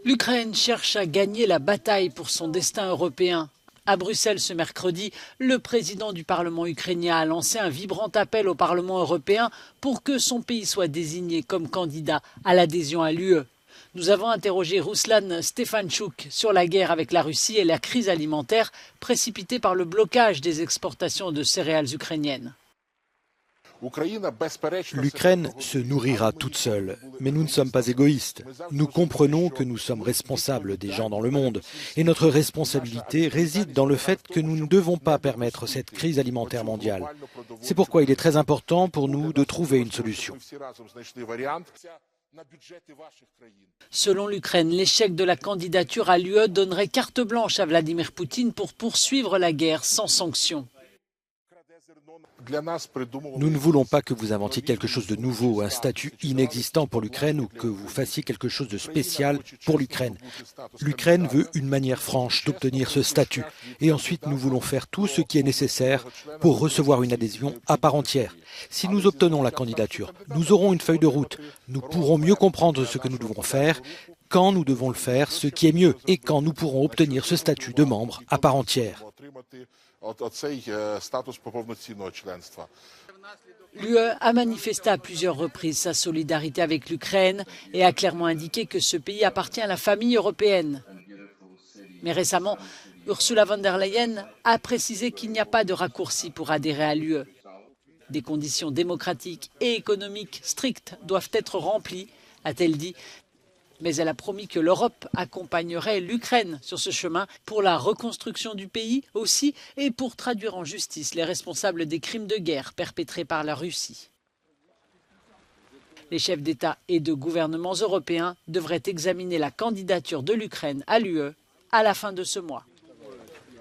L'Ukraine cherche à gagner la bataille pour son destin européen. À Bruxelles ce mercredi, le président du Parlement ukrainien a lancé un vibrant appel au Parlement européen pour que son pays soit désigné comme candidat à l'adhésion à l'UE. Nous avons interrogé Ruslan Stefanchuk sur la guerre avec la Russie et la crise alimentaire précipitée par le blocage des exportations de céréales ukrainiennes. L'Ukraine se nourrira toute seule, mais nous ne sommes pas égoïstes. Nous comprenons que nous sommes responsables des gens dans le monde, et notre responsabilité réside dans le fait que nous ne devons pas permettre cette crise alimentaire mondiale. C'est pourquoi il est très important pour nous de trouver une solution. Selon l'Ukraine, l'échec de la candidature à l'UE donnerait carte blanche à Vladimir Poutine pour poursuivre la guerre sans sanctions. Nous ne voulons pas que vous inventiez quelque chose de nouveau, un statut inexistant pour l'Ukraine ou que vous fassiez quelque chose de spécial pour l'Ukraine. L'Ukraine veut une manière franche d'obtenir ce statut et ensuite nous voulons faire tout ce qui est nécessaire pour recevoir une adhésion à part entière. Si nous obtenons la candidature, nous aurons une feuille de route. Nous pourrons mieux comprendre ce que nous devons faire, quand nous devons le faire, ce qui est mieux, et quand nous pourrons obtenir ce statut de membre à part entière. L'UE a manifesté à plusieurs reprises sa solidarité avec l'Ukraine et a clairement indiqué que ce pays appartient à la famille européenne. Mais récemment, Ursula von der Leyen a précisé qu'il n'y a pas de raccourci pour adhérer à l'UE. Des conditions démocratiques et économiques strictes doivent être remplies, a-t-elle dit. Mais elle a promis que l'Europe accompagnerait l'Ukraine sur ce chemin pour la reconstruction du pays aussi et pour traduire en justice les responsables des crimes de guerre perpétrés par la Russie. Les chefs d'État et de gouvernements européens devraient examiner la candidature de l'Ukraine à l'UE à la fin de ce mois.